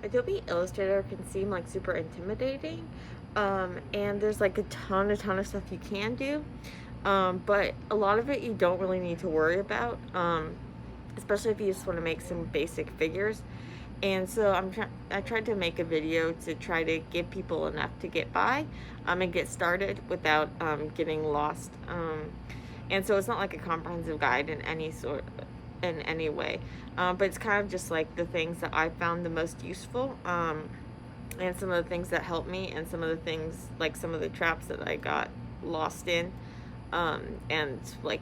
Adobe Illustrator can seem like super intimidating, and there's like a ton of stuff you can do, but a lot of it you don't really need to worry about, especially if you just want to make some basic figures. And so I tried to make a video to try to give people enough to get by, and get started without getting lost. And so it's not like a comprehensive guide in any way, but it's kind of just like the things that I found the most useful, and some of the things that helped me, and some of the things like some of the traps that I got lost in, and like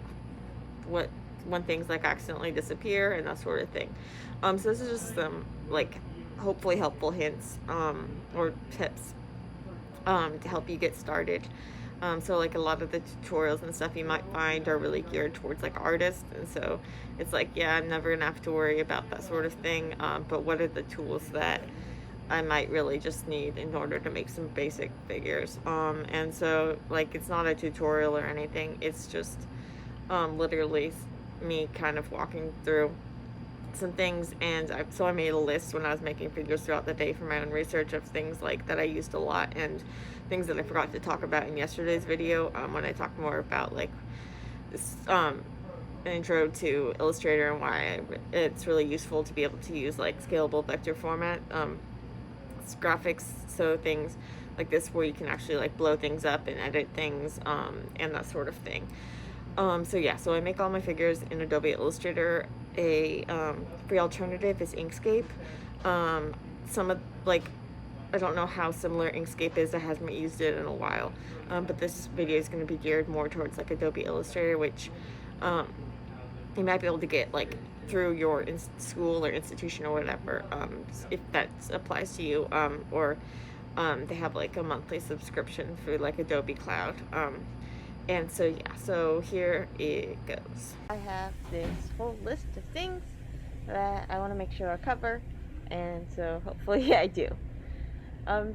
what when things like accidentally disappear and that sort of thing. So this is just some like hopefully helpful hints, or tips, to help you get started. So like a lot of the tutorials and stuff you might find are really geared towards like artists, and so it's like, yeah, I'm never gonna have to worry about that sort of thing. But what are the tools that I might really just need in order to make some basic figures? And so like it's not a tutorial or anything. It's just literally me kind of walking through some things, and so I made a list when I was making figures throughout the day for my own research of things like that I used a lot, and things that I forgot to talk about in yesterday's video, when I talked more about like this intro to Illustrator and why it's really useful to be able to use like scalable vector format graphics, so things like this where you can actually like blow things up and edit things, and that sort of thing. So yeah, so I make all my figures in Adobe Illustrator. A free alternative is Inkscape. Some of like I don't know how similar Inkscape is. I haven't used it in a while, but this video is going to be geared more towards like Adobe Illustrator, which you might be able to get like through your school or institution or whatever, if that applies to you, or they have like a monthly subscription through like Adobe Cloud. And so yeah, so here it goes. I have this whole list of things that I want to make sure I cover, and so hopefully I do.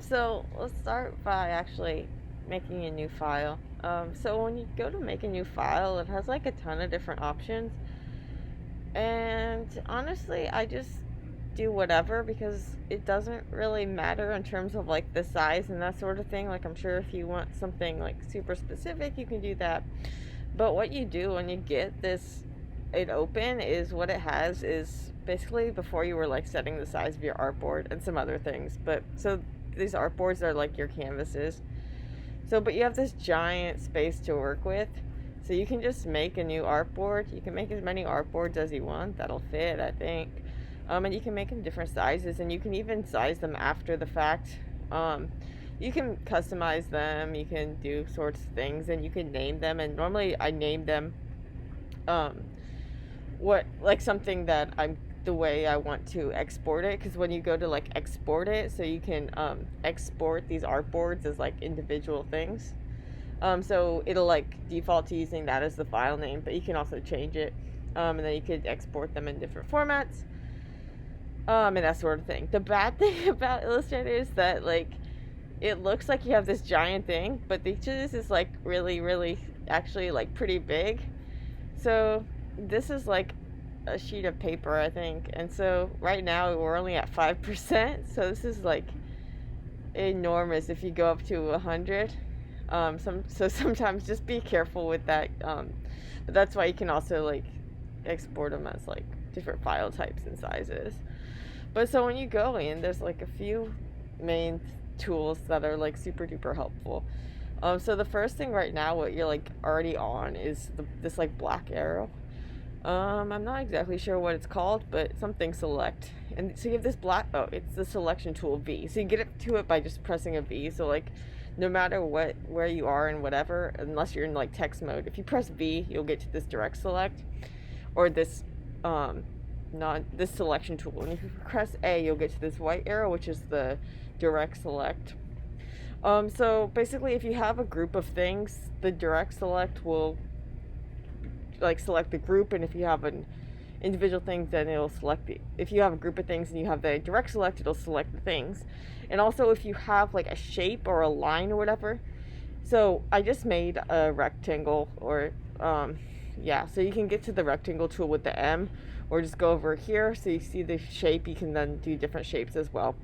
So let's start by actually making a new file. So when you go to make a new file, it has like a ton of different options, and honestly, I just do whatever because it doesn't really matter in terms of like the size and that sort of thing. Like I'm sure if you want something like super specific, you can do that. But what you do when you get it open is what it has is basically before you were like setting the size of your artboard and some other things. But so these artboards are like your canvases. So but you have this giant space to work with. So you can just make a new artboard. You can make as many artboards as you want. That'll fit, I think. And you can make them different sizes, and you can even size them after the fact. You can customize them, you can do sorts of things, and you can name them. And normally I name them what like something that I'm the way I want to export it, because when you go to like export it, so you can export these artboards as like individual things. So it'll like default to using that as the file name, but you can also change it, and then you could export them in different formats. And that sort of thing. The bad thing about Illustrator is that like it looks like you have this giant thing, but the this is like really actually like pretty big. So this is like a sheet of paper, I think, and so right now we're only at 5%. So this is like enormous if you go up to 100. So sometimes just be careful with that. But that's why you can also like export them as like different file types and sizes. But so when you go in, there's like a few main tools that are like super duper helpful. So the first thing right now, what you're like already on is this like black arrow. I'm not exactly sure what it's called, but something select. And so you have this it's the selection tool V. So you get it to it by just pressing a V. So like no matter where you are and whatever, unless you're in like text mode, if you press V, you'll get to this direct select, or this this selection tool. And if you press A, you'll get to this white arrow, which is the direct select. So basically, if you have a group of things, the direct select will like select the group, and if you have an individual thing, then it'll select if you have a group of things and you have the direct select, it'll select the things. And also if you have like a shape or a line or whatever, so I just made a rectangle, or yeah, so you can get to the rectangle tool with the M, or just go over here so you see the shape. You can then do different shapes as well.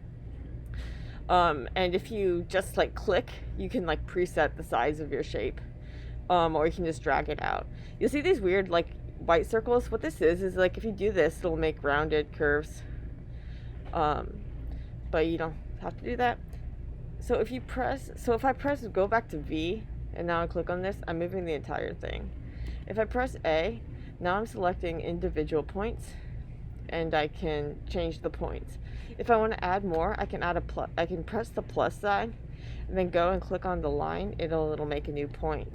And if you just like click, you can like preset the size of your shape, or you can just drag it out. You'll see these weird like white circles. What this is like if you do this, it'll make rounded curves, but you don't have to do that. So if I press go back to V, and now I click on this, I'm moving the entire thing. If I press A, now I'm selecting individual points, and I can change the points. If I want to add more, I can I can press the plus sign, and then go and click on the line. It'll make a new point.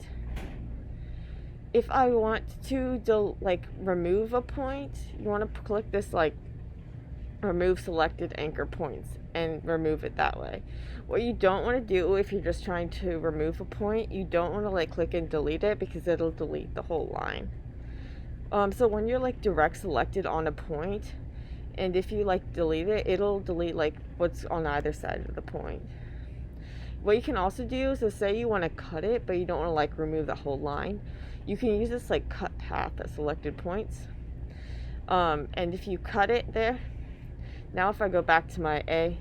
If I want to remove a point, you want to click this like remove selected anchor points and remove it that way. What you don't want to do if you're just trying to remove a point, you don't want to like click and delete it, because it'll delete the whole line. So when you're like direct selected on a point, and if you like delete it, it'll delete like what's on either side of the point. What you can also do is, say you want to cut it, but you don't want to like remove the whole line, you can use this like cut path at selected points. And if you cut it there, now if I go back to my A,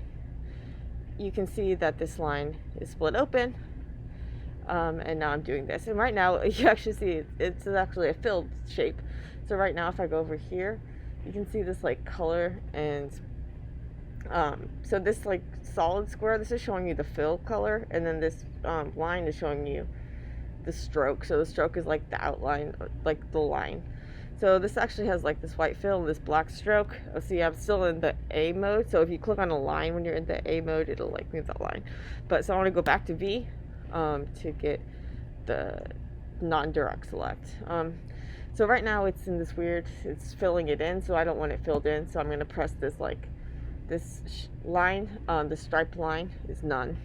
you can see that this line is split open. And now I'm doing this, and right now you actually see it's actually a filled shape. So right now if I go over here, you can see this like color, and so this like solid square, this is showing you the fill color, and then this line is showing you the stroke. So the stroke is like the outline, like the line. So this actually has like this white fill and this black stroke. Oh, see, I'm still in the A mode, so if you click on a line when you're in the A mode, it'll like move that line. But so I want to go back to V to get the non-direct select. So right now it's in this weird, it's filling it in, so I don't want it filled in, so I'm going to press this like this line, the striped line is none.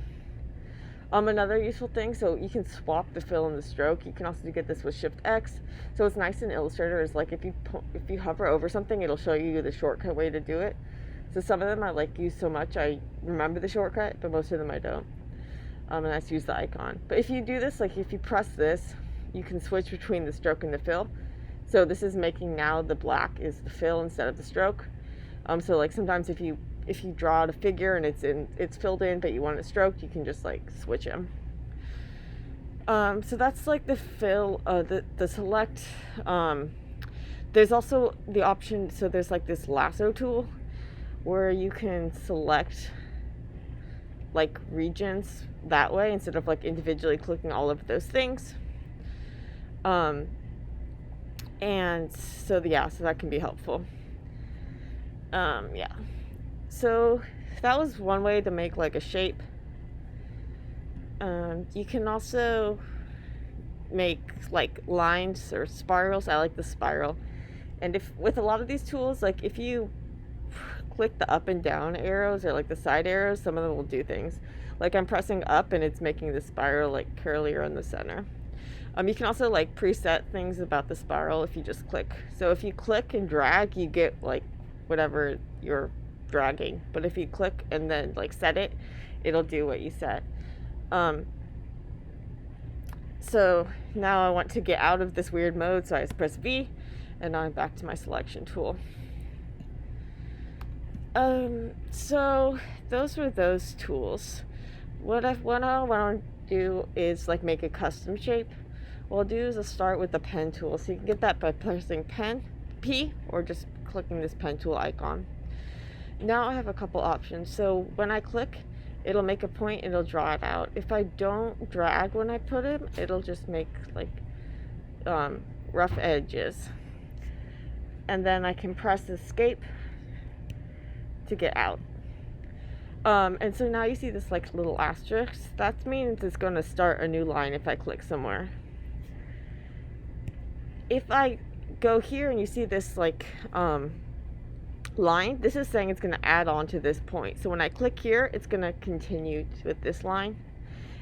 Another useful thing, so you can swap the fill and the stroke. You can also get this with Shift X. So what's nice in Illustrator is like if you hover over something, it'll show you the shortcut way to do it. So some of them I like use so much I remember the shortcut, but most of them I don't. And I just use the icon. But if you do this, like if you press this, you can switch between the stroke and the fill. So this is making now the black is the fill instead of the stroke. So like sometimes if you draw out a figure and it's filled in, but you want it stroked, you can just like switch them. So that's like the fill, the select. There's also the option, so there's like this lasso tool where you can select like regions that way instead of like individually clicking all of those things. And so so that can be helpful. Yeah. So that was one way to make like a shape. You can also make like lines or spirals. I like the spiral. And if with a lot of these tools, like if you click the up and down arrows or like the side arrows, some of them will do things. Like I'm pressing up and it's making the spiral like curlier in the center. You can also like preset things about the spiral if you just click. So if you click and drag, you get like whatever you're dragging. But if you click and then like set it, it'll do what you set. So now I want to get out of this weird mode, so I just press V, and now I'm back to my selection tool. So those were those tools. What I want to do is like make a custom shape. What I'll do is I'll start with the pen tool. So you can get that by pressing P or just clicking this pen tool icon. Now I have a couple options. So when I click, it'll make a point, it'll draw it out. If I don't drag when I put it, it'll just make like rough edges. And then I can press escape to get out. And so now you see this like little asterisk. That means it's going to start a new line if I click somewhere. If I go here and you see this like line, this is saying it's going to add on to this point. So when I click here, it's going to continue with this line.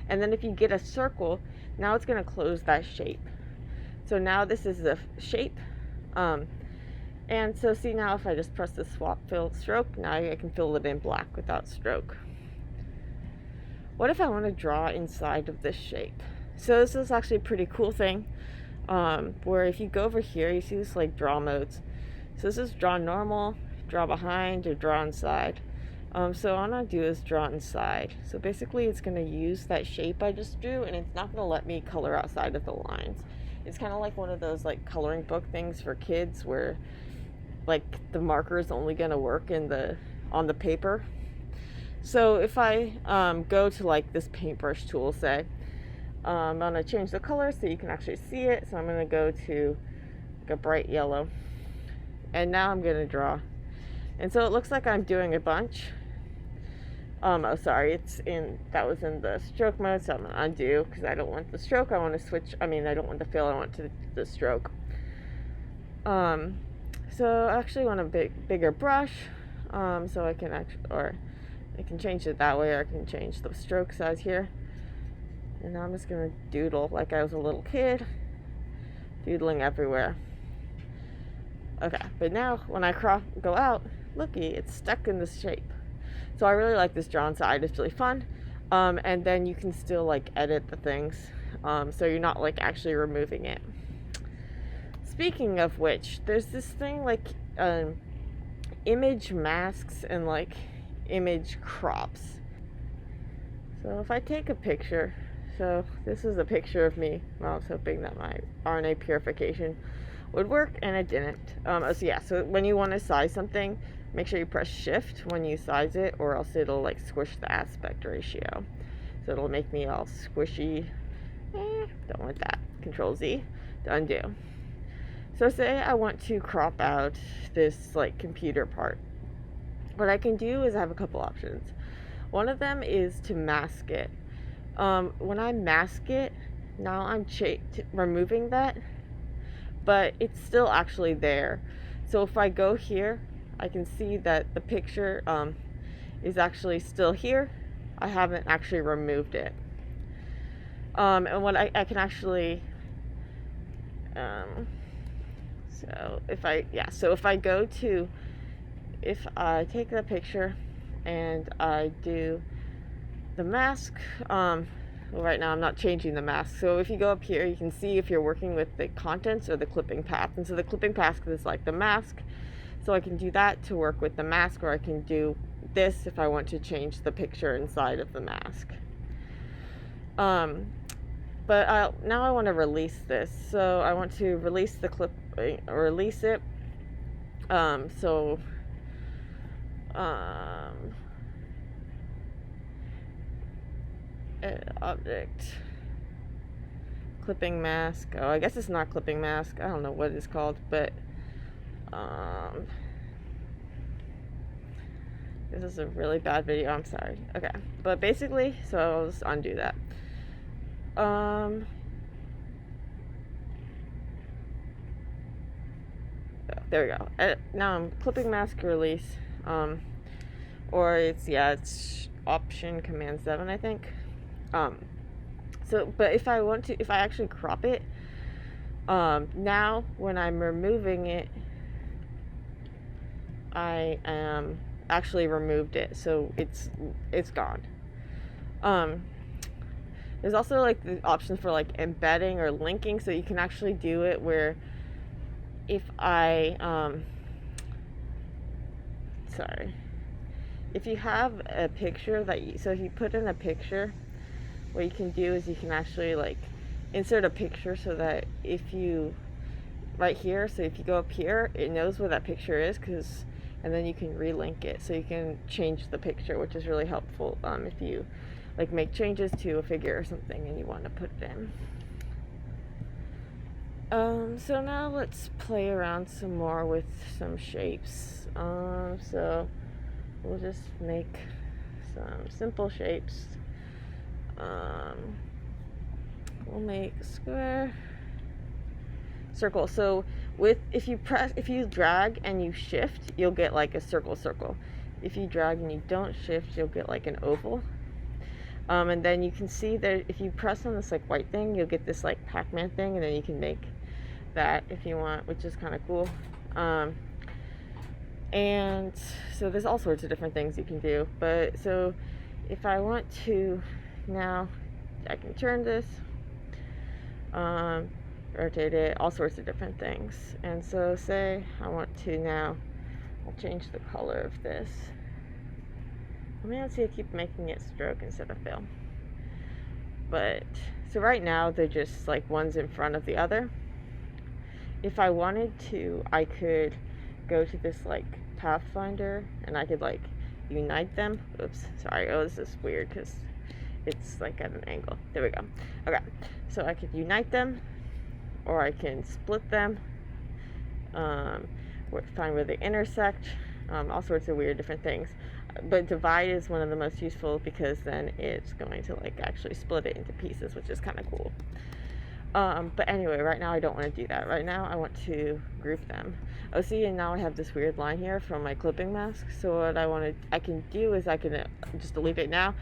And then if you get a circle, now it's going to close that shape. So now this is the shape. And so see now if I just press the swap fill stroke, now I can fill it in black without stroke. What if I want to draw inside of this shape? So this is actually a pretty cool thing, where if you go over here, you see this like draw modes. So this is draw normal, draw behind, or draw inside. So all I'm gonna do is draw inside. So basically it's gonna use that shape I just drew, and it's not gonna let me color outside of the lines. It's kind of like one of those like coloring book things for kids where like the marker is only gonna work in the on the paper. So if I go to like this paintbrush tool, say, I'm gonna change the color so you can actually see it. So I'm gonna go to like a bright yellow, and now I'm gonna draw. And so it looks like I'm doing a bunch. Oh sorry, that was in the stroke mode, so I'm gonna undo because I don't want the stroke. I want to switch. I mean, I don't want the fill. I want the stroke. So I actually want a bigger brush. So I can I can change it that way, or I can change the stroke size here. And now I'm just gonna doodle like I was a little kid, doodling everywhere. Okay, but now when I go out, looky, it's stuck in this shape. So I really like this drawn side. It's really fun. And then you can still like edit the things. So you're not like actually removing it. Speaking of which, there's this thing like image masks and like image crops. So if I take a picture, so this is a picture of me. Well, I was hoping that my RNA purification would work, and it didn't. So yeah, so when you want to size something, make sure you press shift when you size it, or else it'll like squish the aspect ratio. So it'll make me all squishy. Don't want that. Control Z to undo. So say I want to crop out this like computer part. What I can do is I have a couple options. One of them is to mask it. When I mask it, now I'm removing that, but it's still actually there. So if I go here, I can see that the picture is actually still here. I haven't actually removed it. And what I can actually, so if I take the picture and I do the mask, well, right now I'm not changing the mask. So if you go up here, you can see if you're working with the contents or the clipping path. And so the clipping path is like the mask. So I can do that to work with the mask, or I can do this if I want to change the picture inside of the mask. But now I want to release this. So I want to release the clip, release it. Object, clipping mask. Oh, I guess it's not clipping mask. I don't know what it's called, but this is a really bad video. I'm sorry. Okay, but basically, so I'll just undo that. There we go. Now I'm clipping mask release. Or it's option command 7, I think. So but if I actually crop it, now when I'm removing it, I actually removed it, so it's gone. There's also like the option for like embedding or linking, so you can actually do it where if if you have a picture so if you put in a picture, what you can do is you can actually like insert a picture, so that if you right here, so if you go up here, it knows where that picture is, and then you can relink it, so you can change the picture, which is really helpful if you like make changes to a figure or something and you want to put it in. So now let's play around some more with some shapes. So we'll just make some simple shapes. We'll make a square, circle. So if you drag and you shift, you'll get like a circle. If you drag and you don't shift, you'll get like an oval. And then you can see that if you press on this like white thing, you'll get this like Pac-Man thing, and then you can make that if you want, which is kind of cool. And so there's all sorts of different things you can do. But so if I want to now, I can turn this, rotate it, all sorts of different things. And so say I want to now, I'll change the color of this. Let me see, I keep making it stroke instead of fill. But, so right now they're just like one's in front of the other. If I wanted to, I could go to this like pathfinder and I could like unite them. Oops, sorry. Oh, this is weird because it's like at an angle. There we go. Okay, so I could unite them, or I can split them, find where they intersect, all sorts of weird different things. But divide is one of the most useful because then it's going to like actually split it into pieces, which is kind of cool. But anyway, right now I don't want to do that. Right now I want to group them. Oh, see, and now I have this weird line here from my clipping mask. So what I can do is I can just delete it now,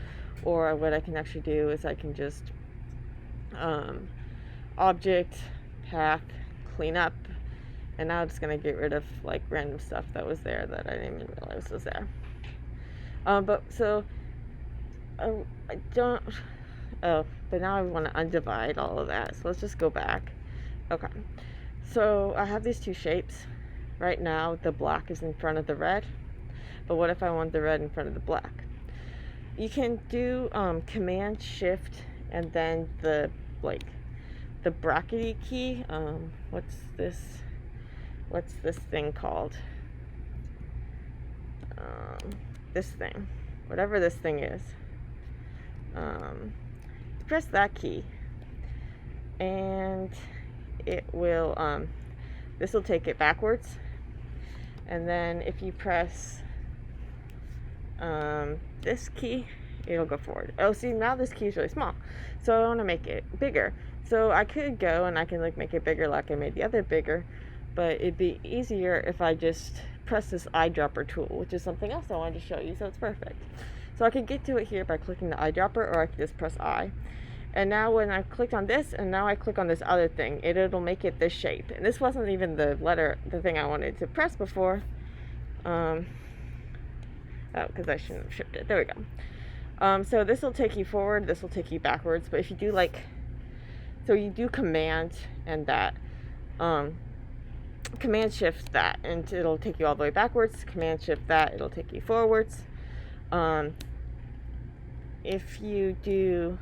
or what I can actually do is I can just object, path, clean up, and now I'm just gonna get rid of like random stuff that was there that I didn't even realize was there. But so I don't. Oh, but now I want to undivide all of that. So let's just go back. Okay. So I have these two shapes. Right now, the black is in front of the red. But what if I want the red in front of the black? You can do Command Shift and then the brackety key. What's this thing called? This thing. Whatever this thing is. Press that key and it will this will take it backwards, and then if you press this key, it'll go forward. Oh, see, now this key is really small, so I want to make it bigger. So I could go and I can like make it bigger like I made the other bigger, but it'd be easier if I just press this eyedropper tool, which is something else I wanted to show you, so it's perfect. So I could get to it here by clicking the eyedropper, or I could just press I. And now when I clicked on this, and now I click on this other thing, it'll make it this shape. And this wasn't even the thing I wanted to press before. Oh, because I shouldn't have shifted. There we go. So this will take you forward, this will take you backwards. But if you do like, so you do Command and that, Command Shift that, and it'll take you all the way backwards. Command Shift that, it'll take you forwards. If you do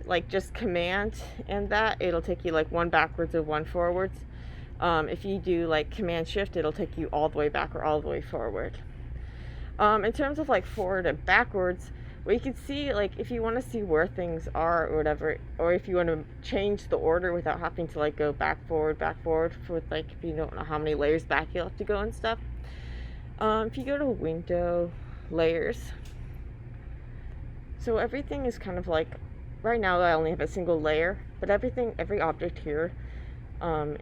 like just Command and that, it'll take you like one backwards or one forwards. If you do like Command Shift, it'll take you all the way back or all the way forward. In terms of like forward and backwards, what you can see, like if you want to see where things are or whatever, or if you want to change the order without having to like go back forward for like if you don't know how many layers back you'll have to go and stuff. If you go to Window, Layers, so everything is kind of like, right now I only have a single layer, but every object here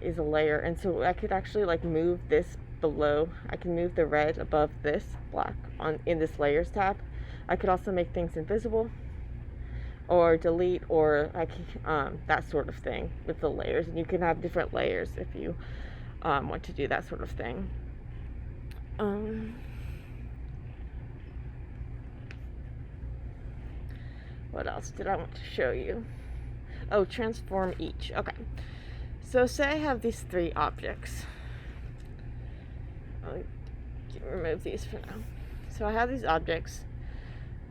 is a layer, and so I could actually like move this below. I can move the red above this black in this Layers tab. I could also make things invisible, or delete, or I can, that sort of thing with the layers, and you can have different layers if you want to do that sort of thing. What else did I want to show you? Oh, transform each. Okay. So say I have these three objects. I'll remove these for now. So I have these objects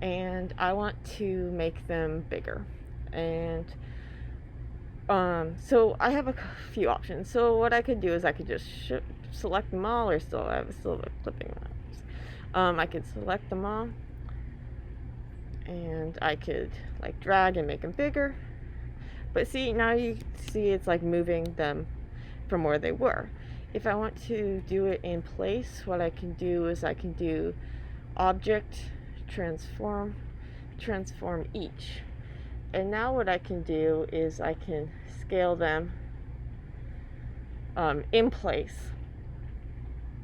and I want to make them bigger. And so I have a few options. So what I could do is I could just select them all, or still have a clipping mouse. I could select them all, and I could like drag and make them bigger. But see, now you see it's like moving them from where they were. If I want to do it in place, what I can do is I can do object, transform each. And now what I can do is I can scale them in place,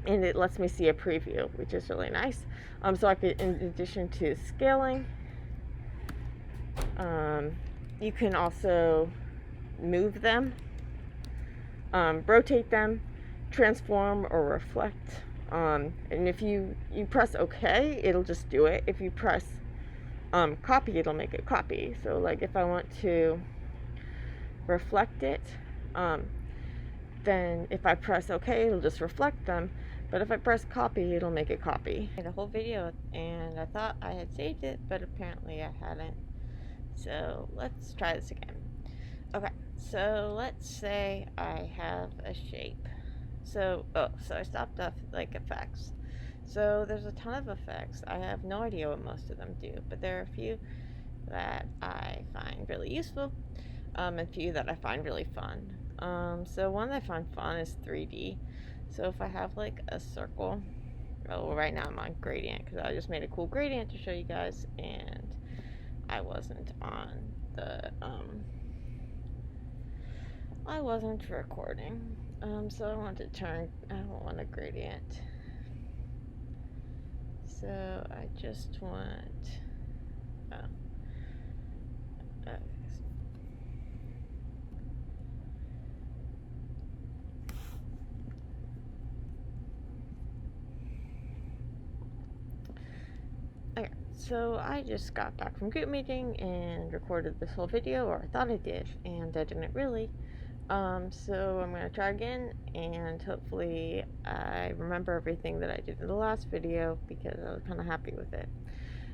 and it lets me see a preview, which is really nice. So I could, in addition to scaling, you can also move them, rotate them, transform or reflect. And if you press OK, it'll just do it. If you press copy, it'll make it copy. So like if I want to reflect it, then if I press OK, it'll just reflect them. But if I press copy, it'll make it copy. I made a whole video and I thought I had saved it, but apparently I hadn't. So let's try this again. Okay, so let's say I have a shape. So I stopped off like effects. So there's a ton of effects. I have no idea what most of them do, but there are a few that I find really useful, and a few that I find really fun. So one that I find fun is 3D. So if I have like a circle, well, right now I'm on gradient because I just made a cool gradient to show you guys, and I wasn't on the I wasn't recording. So I want to turn. I don't want a gradient. So I just want. Uh, Okay, so I just got back from group meeting and recorded this whole video, or I thought I did, and I didn't really. So I'm gonna try again, and hopefully I remember everything that I did in the last video because I was kind of happy with it.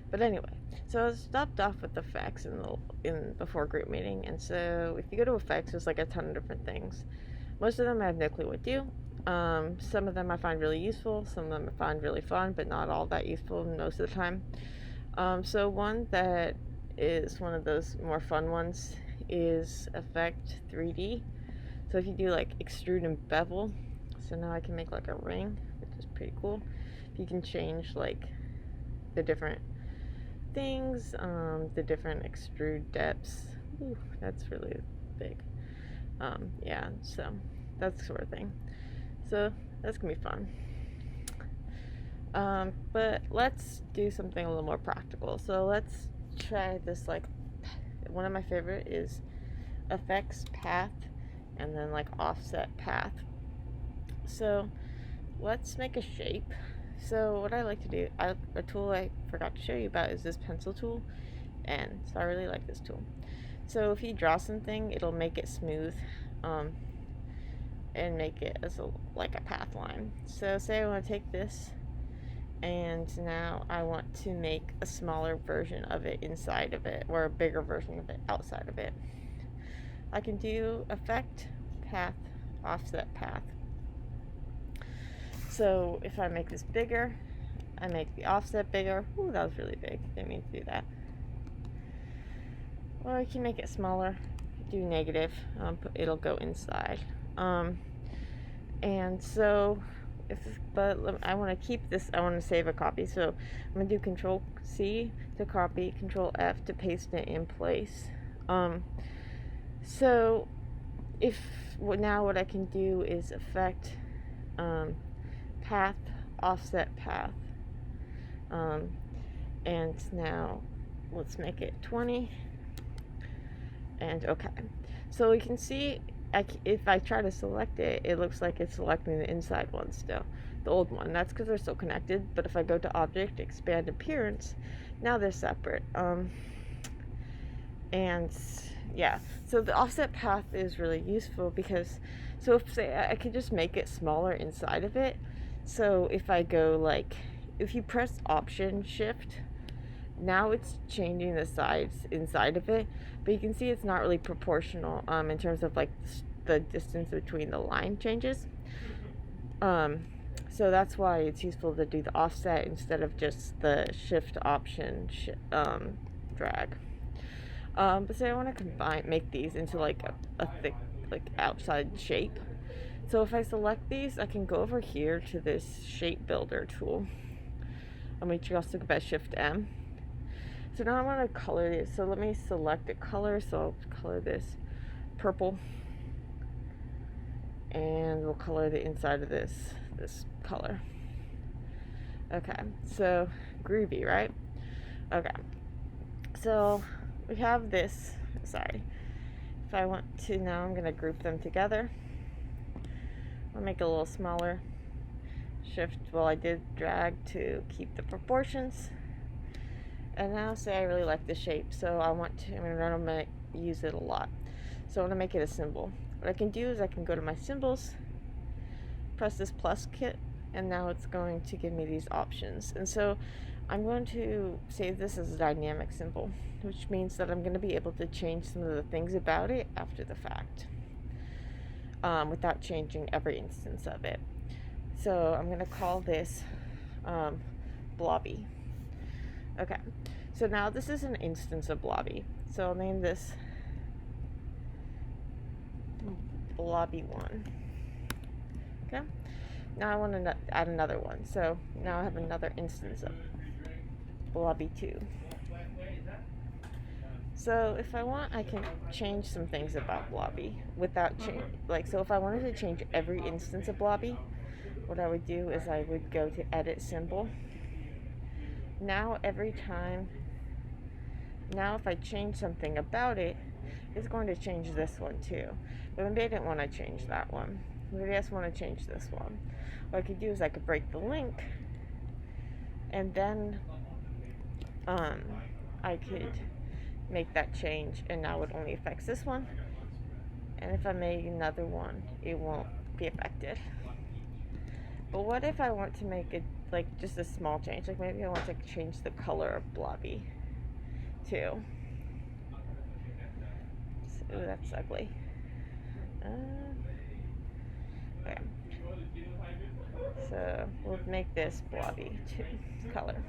But anyway, so I stopped off with effects in before group meeting, and so if you go to effects, there's like a ton of different things. Most of them I have no clue what to do. Some of them I find really useful, some of them I find really fun, but not all that useful most of the time. So one that is one of those more fun ones is Effect 3D. So if you do like extrude and bevel, so now I can make like a ring, which is pretty cool. You can change like the different things, the different extrude depths. Ooh, that's really big. Yeah, so that sort of thing. So that's gonna be fun. But let's do something a little more practical. So let's try this. Like, one of my favorite is effects path, and then like offset path. So let's make a shape. So what I like to do, a tool I forgot to show you about is this pencil tool, and so I really like this tool. So if you draw something, it'll make it smooth, and make it as like a path line. So say I want to take this, and now I want to make a smaller version of it inside of it, or a bigger version of it outside of it. I can do effect, path, offset path. So if I make this bigger, I make the offset bigger. Ooh, that was really big. Didn't mean to do that. Or I can make it smaller, do negative, it'll go inside. And so, I want to keep this, I want to save a copy. So I'm going to do Control C to copy, Control F to paste it in place. So now what I can do is effect, path, offset path. And now let's make it 20. And okay, so you can see if I try to select it, it looks like it's selecting the inside one still, the old one. That's because they're still connected. But if I go to Object, Expand Appearance, now they're separate. And yeah, so the offset path is really useful because, so if say I could just make it smaller inside of it. So if I go like, if you press Option Shift, now it's changing the sides inside of it, but you can see it's not really proportional in terms of like the distance between the line changes. So that's why it's useful to do the offset instead of just the Shift Option drag. But say I want to make these into like a thick like outside shape. So if I select these, I can go over here to this shape builder tool. I'll make sure I'll stick about Shift M. So now I want to color this. So let me select a color. So I'll color this purple, and we'll color the inside of this color. Okay, so groovy, right? Okay, so we have this. Sorry, if I want to now, I'm gonna group them together. I'll make it a little smaller. Shift. Well, I did drag to keep the proportions. And now say I really like the shape, so I'm going to use it a lot. So I want to make it a symbol. What I can do is I can go to my symbols, press this plus and now it's going to give me these options. And so I'm going to save this as a dynamic symbol, which means that I'm going to be able to change some of the things about it after the fact, without changing every instance of it. So I'm going to call this Blobby. Okay, so now this is an instance of Blobby. So I'll name this Blobby1. Okay, now I want to add another one. So now I have another instance of Blobby2. So if I want, I can change some things about Blobby without change. Like, so if I wanted to change every instance of Blobby, what I would do is I would go to Edit Symbol. Now every time, now if I change something about it, it's going to change this one too. But maybe I didn't want to change that one. Maybe I just want to change this one. What I could do is I could break the link, and then I could make that change, and now it only affects this one. And if I make another one, it won't be affected. But what if I want to make it like just a small change? Like maybe I want to change the color of Blobby too. So, ooh, that's ugly. Okay. So we'll make this Blobby color.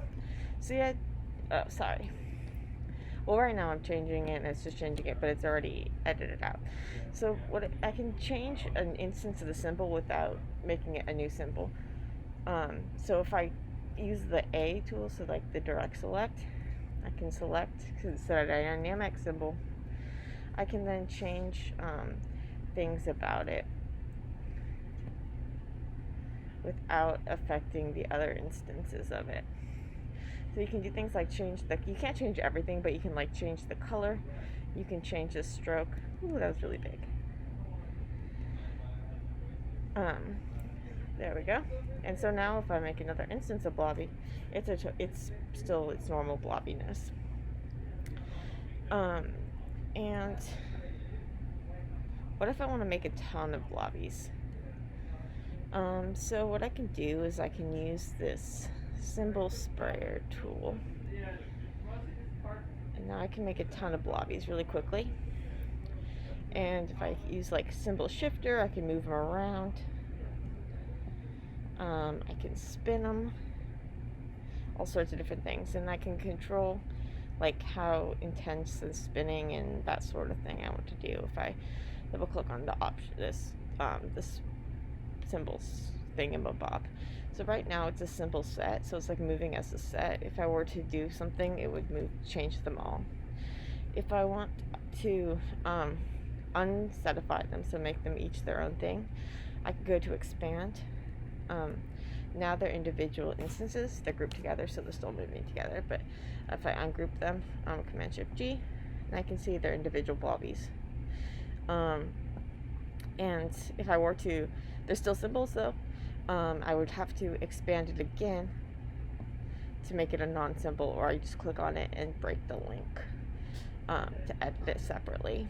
See, oh, sorry. Well, right now I'm changing it, and it's just changing it, but it's already edited out. So I can change an instance of the symbol without making it a new symbol. So if I use the A tool, so like the direct select, I can select, because it's a dynamic symbol, I can then change things about it without affecting the other instances of it. So you can do things like you can't change everything, but you can like change the color. You can change the stroke. Ooh, that was really big. There we go. And so now if I make another instance of Blobby, it's still its normal blobbiness. And what if I want to make a ton of blobbies? So what I can do is I can use this symbol sprayer tool, and now I can make a ton of blobbies really quickly. And if I use like symbol shifter, I can move them around. I can spin them, all sorts of different things, and I can control like how intense the spinning and that sort of thing I want to do. If I double click on the option, this symbols thingamabob. So right now it's a simple set, so it's like moving as a set. If I were to do something, it would change them all. If I want to unsetify them, so make them each their own thing, I can go to expand. Now they're individual instances, they're grouped together, so they're still moving together. But if I ungroup them, Command Shift G, and I can see they're individual blobbies. And if I were to, they're still symbols though, I would have to expand it again to make it a non-symbol, or I just click on it and break the link to edit it separately.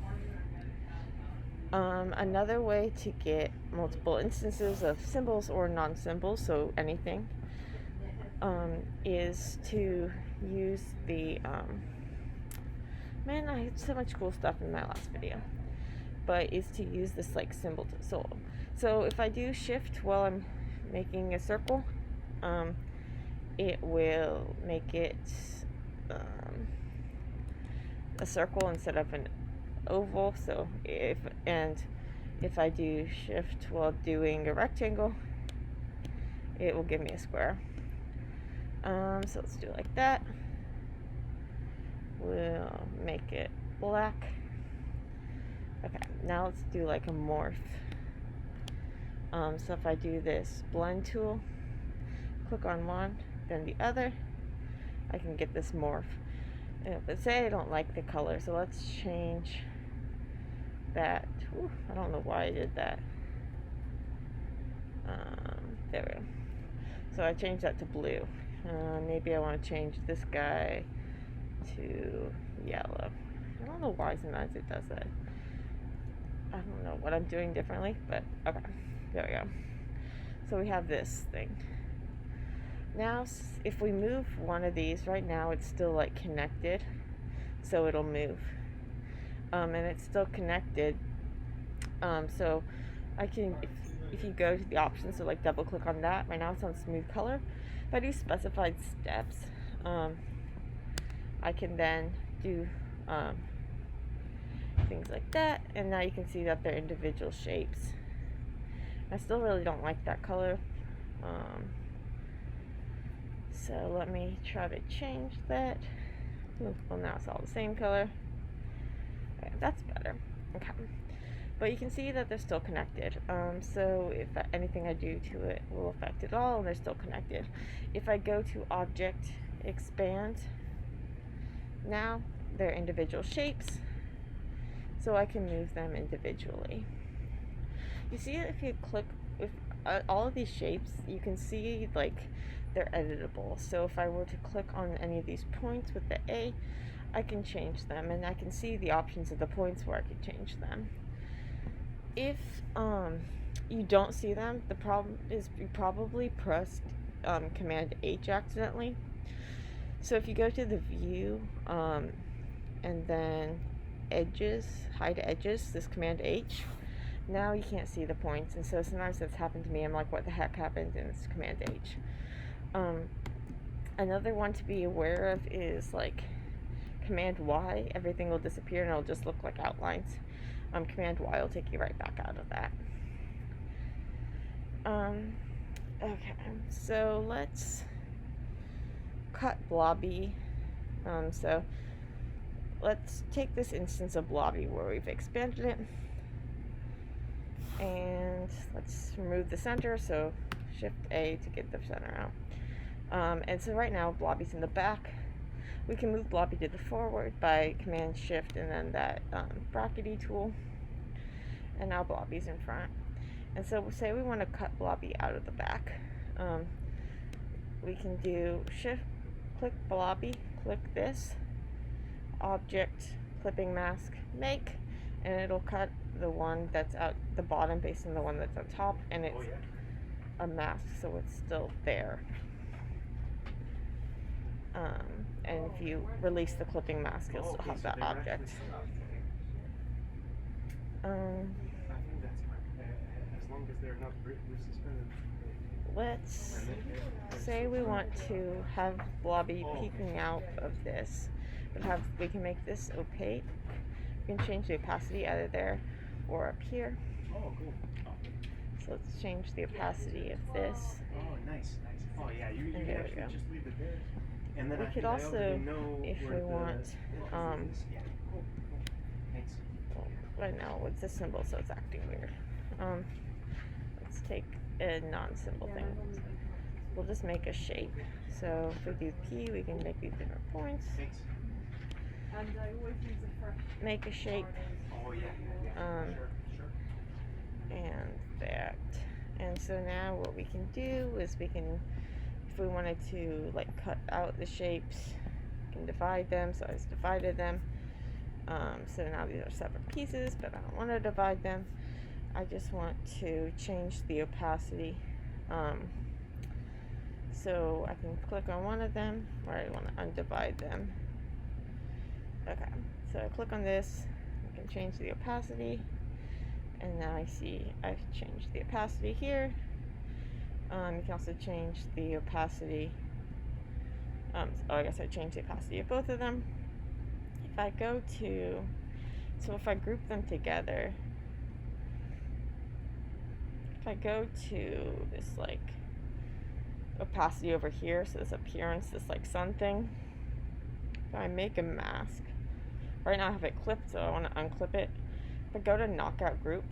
Another way to get multiple instances of symbols or non-symbols, so anything, is to use the, man, I had so much cool stuff in my last video, but is to use this like symbol tool. So if I do shift while I'm making a circle, it will make it a circle instead of an oval. So if I do shift while doing a rectangle, it will give me a square. So let's do it like that. We'll make it black. Okay, now let's do like a morph. So if I do this blend tool, click on one, then the other, I can get this morph. But say I don't like the color, so let's change that. Ooh, I don't know why I did that. There we go. So I changed that to blue. Maybe I want to change this guy to yellow. I don't know why sometimes it does that. I don't know what I'm doing differently, but okay, there we go. So we have this thing. Now, if we move one of these, right now it's still like connected, so it'll move. And it's still connected. So I can, if you go to the options, so like double click on that, right now it's on smooth color. If I do specified steps, I can then do things like that, and now you can see that they're individual shapes. I still really don't like that color, so let me try to change that. Ooh, well, now it's all the same color. Okay, that's better. Okay, but you can see that they're still connected. So if anything I do to it will affect it all, and they're still connected. If I go to Object, Expand, now they're individual shapes, so I can move them individually. You see if you click with all of these shapes, you can see like they're editable. So if I were to click on any of these points with the A, I can change them, and I can see the options of the points where I can change them. If you don't see them, the problem is you probably pressed Command H accidentally. So if you go to the view and then edges, hide edges, this Command H, now you can't see the points, and so sometimes that's happened to me. I'm like, what the heck happened? And it's Command H. Another one to be aware of is like Command Y. Everything will disappear and it'll just look like outlines. Command Y will take you right back out of that. Okay, so let's cut Blobby. So let's take this instance of Blobby where we've expanded it, and let's remove the center, so Shift A to get the center out. And so right now Blobby's in the back. We can move Blobby to the forward by Command Shift and then that brackety tool, and now Blobby's in front. And so say we want to cut Blobby out of the back, we can do Shift, click Blobby, click this, Object, Clipping Mask, Make, and it'll cut the one that's out the bottom based on the one that's on top, and it's a mask, so it's still there. And if you release the clipping mask, you'll still have that object. Let's say we want to have Blobby peeking out of this, but we can make this opaque. We can change the opacity either there or up here. Oh, cool. So let's change the opacity of this. Oh, nice. Oh, yeah, you can actually just leave it there. And then we could also, if we want, well, right now it's a symbol, so it's acting weird. Let's take a non-symbol thing. We'll just make a shape. So if we do P, we can make these different points. Make a shape. And that. And so now what we can do is we can, if we wanted to like cut out the shapes, we can divide them. So I just divided them. So now these are separate pieces, but I don't want to divide them. I just want to change the opacity. So I can click on one of them, or I want to undivide them. Okay, so I click on this, I can change the opacity, and now I see I've changed the opacity here. You can also change the opacity, I guess I changed the opacity of both of them. If I go to, so if I group them together, if I go to this like opacity over here, so this appearance, this like sun thing, if I make a mask, right now I have it clipped, so I want to unclip it. If I go to knockout group,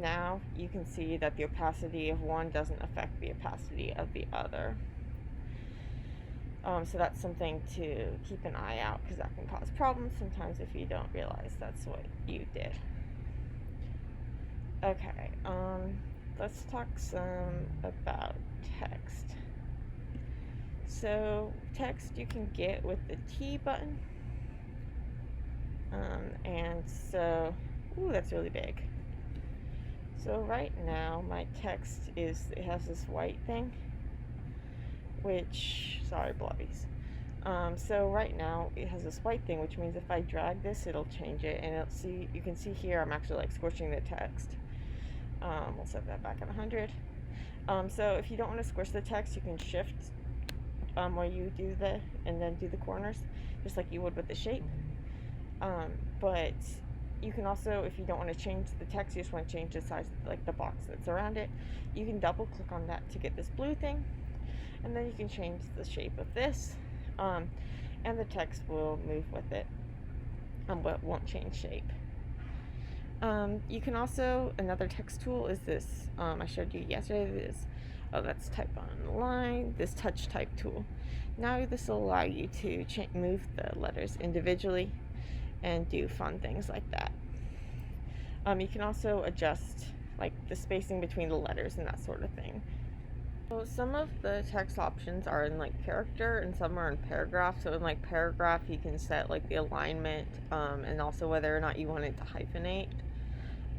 now you can see that the opacity of one doesn't affect the opacity of the other. So that's something to keep an eye out, because that can cause problems sometimes if you don't realize that's what you did. Okay, let's talk some about text. So text you can get with the T button. And so, ooh, that's really big. So right now my text it has this white thing, which, sorry blobbies. So right now it has this white thing, which means if I drag this, it'll change it, and you can see here I'm actually like squishing the text. We'll set that back at 100. So if you don't want to squish the text, you can shift where you do and then do the corners, just like you would with the shape. But you can also, if you don't want to change the text, you just want to change the size of like the box that's around it, you can double click on that to get this blue thing, and then you can change the shape of this, and the text will move with it, but won't change shape. You can also, another text tool is this, I showed you yesterday, that's type on the line, this touch type tool. Now this will allow you to move the letters individually and do fun things like that. You can also adjust like the spacing between the letters and that sort of thing. So some of the text options are in like character and some are in paragraph. So in like paragraph you can set like the alignment, and also whether or not you want it to hyphenate.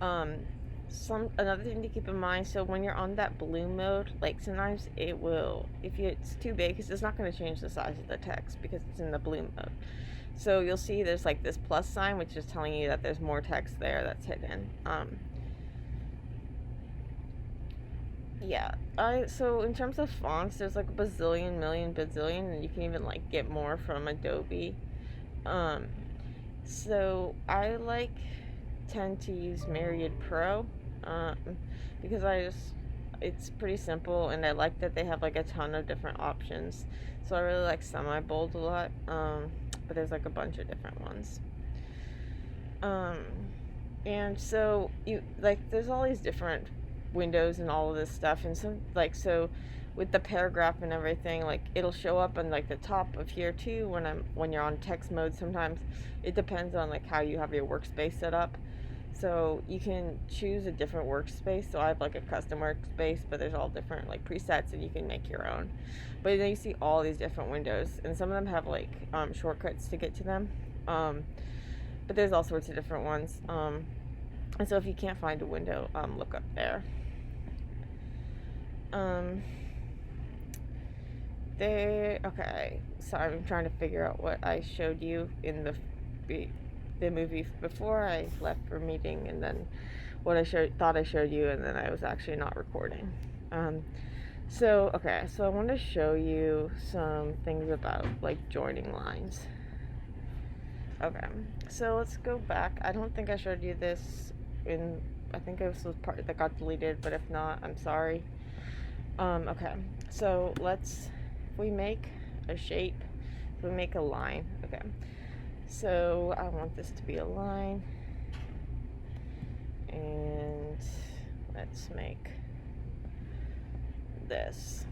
Another thing to keep in mind, so when you're on that blue mode, like sometimes it will, if it's too big, because it's not going to change the size of the text because it's in the blue mode. So you'll see there's like this plus sign, which is telling you that there's more text there that's hidden. Yeah, so in terms of fonts, there's like a bazillion, million, bazillion, and you can even like get more from Adobe. So I tend to use Myriad Pro, because it's pretty simple, and I like that they have like a ton of different options. So I really like semi-bold a lot, but there's like a bunch of different ones. And so there's all these different windows and all of this stuff, and so with the paragraph and everything, like it'll show up on like the top of here too when you're on text mode. Sometimes it depends on like how you have your workspace set up. So you can choose a different workspace. So I have like a custom workspace, but there's all different like presets, and you can make your own. But then you see all these different windows, and some of them have like shortcuts to get to them. But there's all sorts of different ones. And so if you can't find a window, look up there. Okay, sorry, I'm trying to figure out what I showed you in the movie before I left for a meeting, and then what I thought I showed you, and then I was actually not recording. So I want to show you some things about like joining lines. Okay, so let's go back. I don't think I showed you this I think this was part that got deleted, but if not, I'm sorry. Okay, so if we make a shape, if we make a line, okay, so I want this to be a line, and let's make this,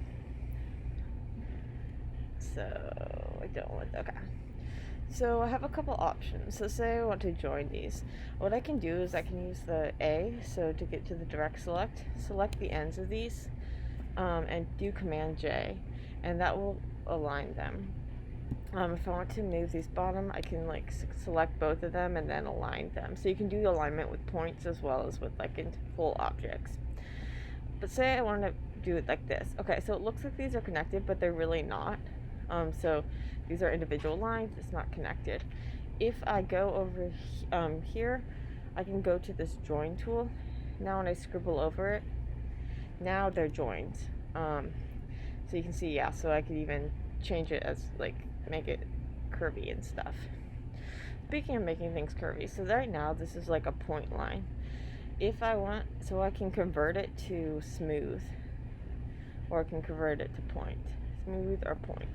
so I don't want, okay. So I have a couple options. So say I want to join these. What I can do is I can use the A, so to get to the direct select the ends of these, and do Command J, and that will align them. If I want to move these bottom, I can like select both of them and then align them. So you can do the alignment with points as well as with like in full objects. But say I want to do it like this. Okay, so it looks like these are connected, but they're really not. So these are individual lines, it's not connected. If I go over here, I can go to this join tool. Now when I scribble over it, now they're joined. So you can see, yeah, so I could even change it as like make it curvy and stuff. Speaking of making things curvy, so right now this is like a point line. If I want, so I can convert it to smooth, or I can convert it to point, smooth or point.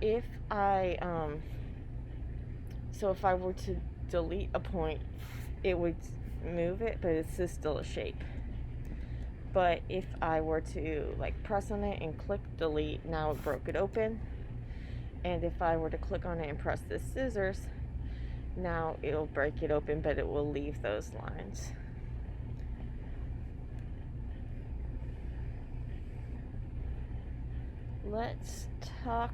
If I so if I were to delete a point, it would move it, but it's still a shape. But if I were to like press on it and click delete, now it broke it open. And if I were to click on it and press the scissors, now it'll break it open, but it will leave those lines. Let's talk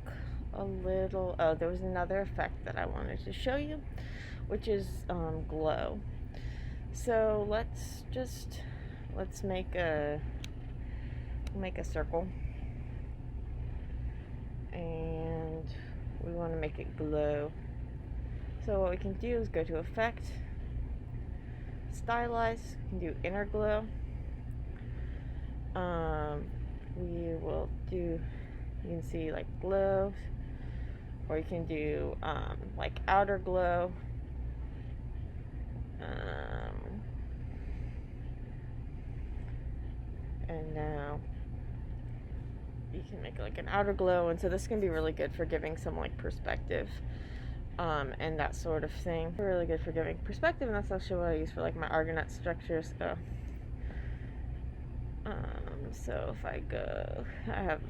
a little, oh, there was another effect that I wanted to show you, which is glow. So let's make a circle, and we want to make it glow. So what we can do is go to Effect, Stylize, we can do Inner Glow. We will do, you can see like glow, or you can do like outer glow. And now you can make like an outer glow, and so this can be really good for giving some like perspective and that sort of thing. Really good for giving perspective, and that's actually what I use for like my Argonaut structures. So if I go, I have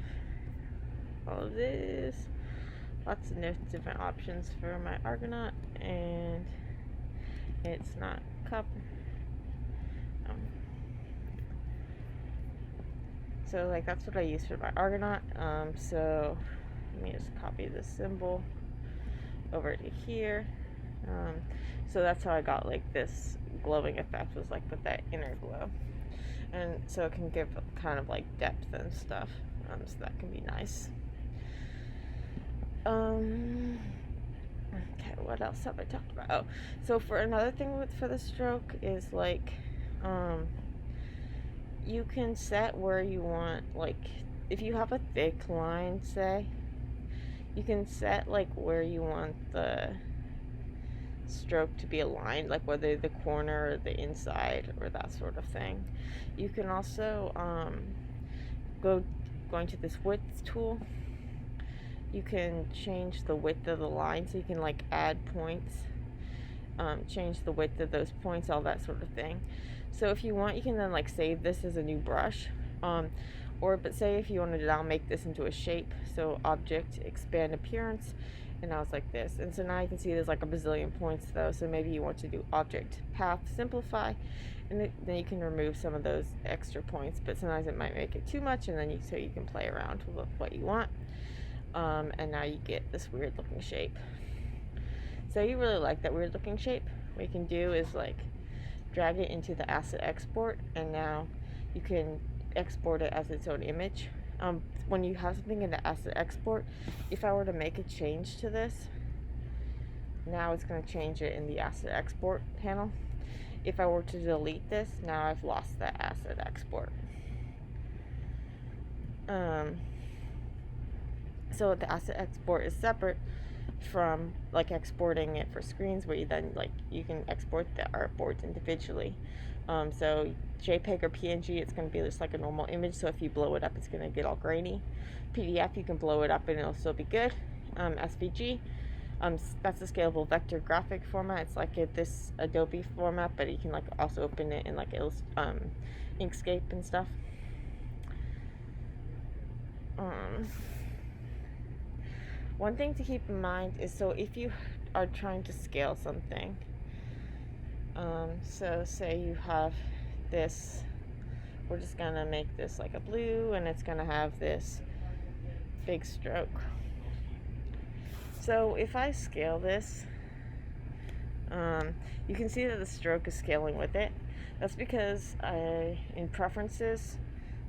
all of this, lots of different options for my Argonaut, and it's not so like that's what I use for my Argonaut. So let me just copy this symbol over to here. So that's how I got like this glowing effect, was like with that inner glow, and so it can give kind of like depth and stuff. So that can be nice. Okay, what else have I talked about? Oh, so for another thing for the stroke is like you can set where you want, like if you have a thick line, say, you can set like where you want the stroke to be aligned, like whether the corner or the inside or that sort of thing. You can also going to this width tool, you can change the width of the line, so you can like add points, change the width of those points, all that sort of thing. So if you want, you can then like save this as a new brush, but say if you wanted to now make this into a shape, so object, expand appearance, and now it's like this, and so now you can see there's like a bazillion points though. So maybe you want to do object, path, simplify, and then you can remove some of those extra points, but sometimes it might make it too much, and then you can play around with what you want, and now you get this weird looking shape. So you really like that weird looking shape, what you can do is like drag it into the asset export, and now you can export it as its own image. When you have something in the asset export, if I were to make a change to this, now it's going to change it in the asset export panel. If I were to delete this, now I've lost that asset export. So the asset export is separate from like exporting it for screens, where you then like you can export the artboards individually. So JPEG or PNG, it's going to be just like a normal image, so if you blow it up, it's going to get all grainy. PDF, you can blow it up and it'll still be good. SVG, that's a scalable vector graphic format. It's like this Adobe format, but you can like also open it in like Inkscape and stuff. One thing to keep in mind is, so if you are trying to scale something, so say you have this, we're just gonna make this like a blue, and it's gonna have this big stroke. So if I scale this, you can see that the stroke is scaling with it. That's because in preferences,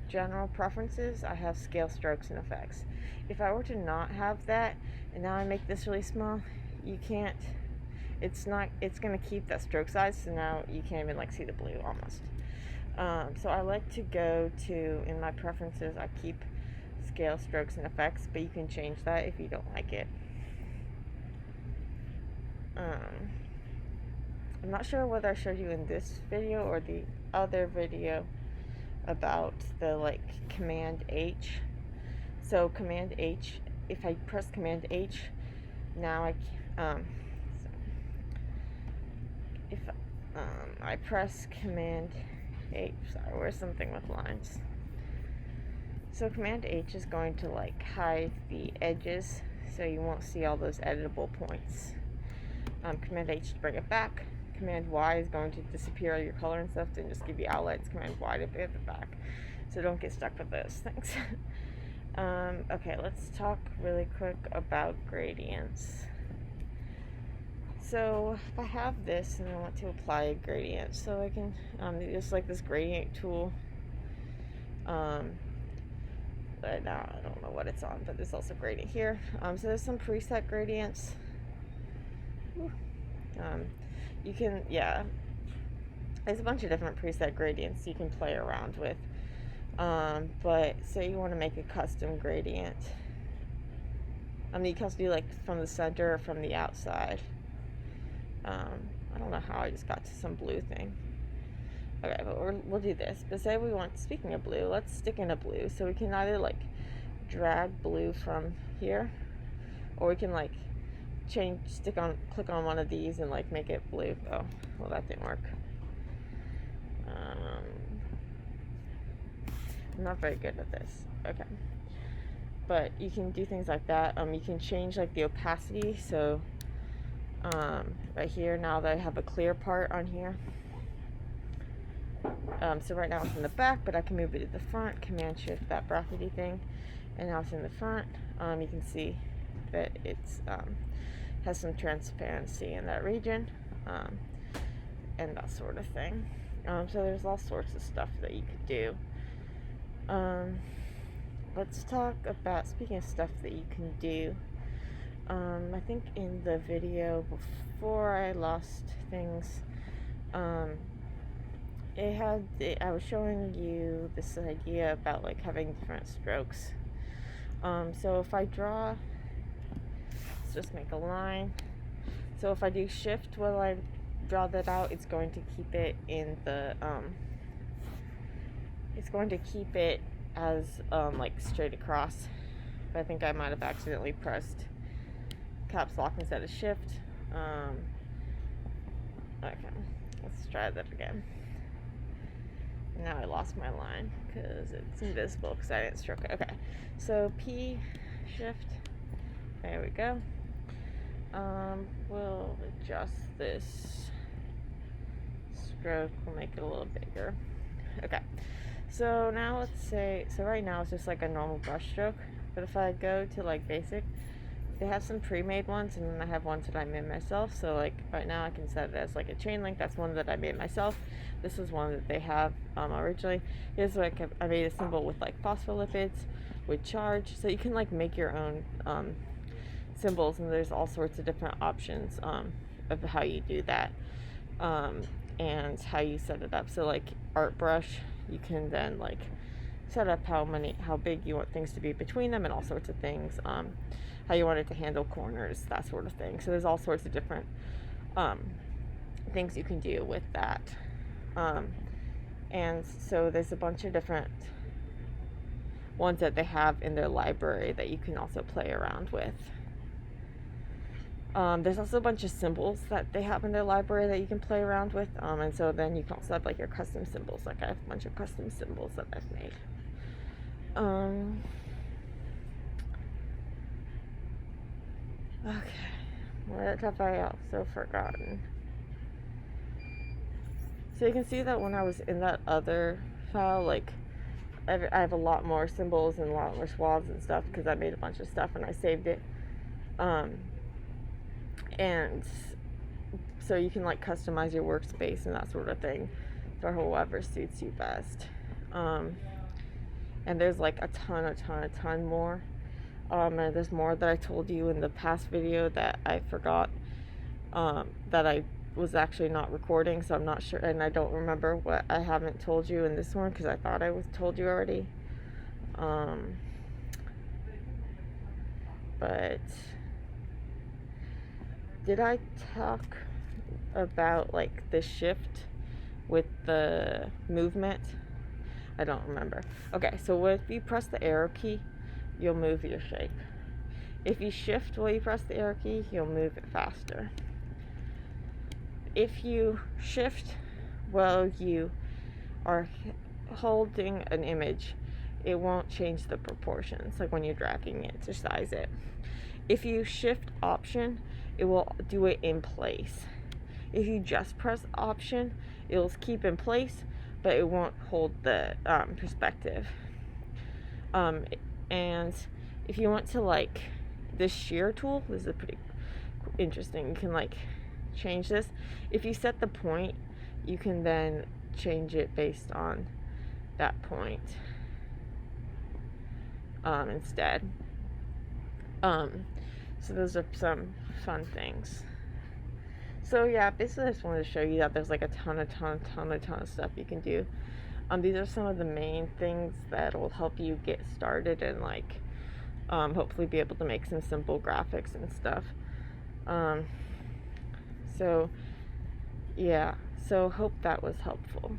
general preferences, I have scale strokes and effects. If I were to not have that, and now I make this really small, you can't, it's going to keep that stroke size, so now you can't even like see the blue almost. So I like to go to, in my preferences, I keep scale strokes and effects, but you can change that if you don't like it. I'm not sure whether I showed you in this video or the other video about the like Command H. So Command H, if I press Command H, now if I press Command H, sorry, where's something with lines? So Command H is going to like hide the edges, so you won't see all those editable points. Command H to bring it back. Command Y is going to disappear all your color and stuff and just give you outlines. Command Y to bring it back. So don't get stuck with those things. Okay, let's talk really quick about gradients. So if I have this and I want to apply a gradient, so I can just like this gradient tool. But now I don't know what it's on, but there's also gradient here. So there's some preset gradients. You can, yeah, there's a bunch of different preset gradients you can play around with. But say you want to make a custom gradient. You can also do like from the center or from the outside. I don't know how I just got to some blue thing. Okay, but we'll do this. But say we want, speaking of blue, let's stick in a blue. So we can either like drag blue from here, or we can like click on one of these and like make it blue. Oh, well, that didn't work. I'm not very good at this. Okay, but you can do things like that. You can change like the opacity. So right here, now that I have a clear part on here, so right now it's in the back, but I can move it to the front, Command Shift that brackety thing, and now it's in the front. You can see that it's has some transparency in that region, and that sort of thing. So there's all sorts of stuff that you could do. Let's talk about, speaking of stuff that you can do, I think in the video before I lost things, I was showing you this idea about like having different strokes. So if I draw, let's just make a line. So if I do shift while I draw that out, it's going to keep it in the it's going to keep it as like straight across. But I think I might have accidentally pressed caps lock instead of shift. Okay, let's try that again. Now I lost my line because it's invisible because I didn't stroke it. Okay, so P, shift, there we go. We'll adjust this stroke, we'll make it a little bigger. Okay, so now let's say, so right now it's just like a normal brush stroke, but if I go to like basic, they have some pre-made ones, and then I have ones that I made myself. So like right now I can set it as like a chain link. That's one that I made myself. This is one that they have originally. Here's like I made a symbol with like phospholipids with charge, so you can like make your own symbols, and there's all sorts of different options of how you do that, and how you set it up. So like art brush, you can then like set up how big you want things to be between them, and all sorts of things, how you want it to handle corners, that sort of thing. So there's all sorts of different things you can do with that, and so there's a bunch of different ones that they have in their library that you can also play around with. There's also a bunch of symbols that they have in their library that you can play around with, and so then you can also have like your custom symbols. Like I have a bunch of custom symbols that I've made. Okay, what have I also forgotten? So you can see that when I was in that other file, like I have a lot more symbols and a lot more swaths and stuff because I made a bunch of stuff and I saved it. And so you can like customize your workspace and that sort of thing for however suits you best. And there's like a ton more. And there's more that I told you in the past video that I forgot, that I was actually not recording, so I'm not sure, and I don't remember what I haven't told you in this one because I thought I told you already. But did I talk about like the shift with the movement? I don't remember. Okay, so if you press the arrow key, you'll move your shape. If you shift while you press the arrow key, you'll move it faster. If you shift while you are holding an image, it won't change the proportions, like when you're dragging it to size it. If you shift option, it will do it in place. If you just press option, it'll keep in place, but it won't hold the perspective. And if you want to like this shear tool, this is pretty interesting. You can like change this. If you set the point, you can then change it based on that point instead. So those are some fun things. So yeah, basically I just wanted to show you that there's like a ton of stuff you can do. These are some of the main things that will help you get started and like hopefully be able to make some simple graphics and stuff. So yeah, so hope that was helpful.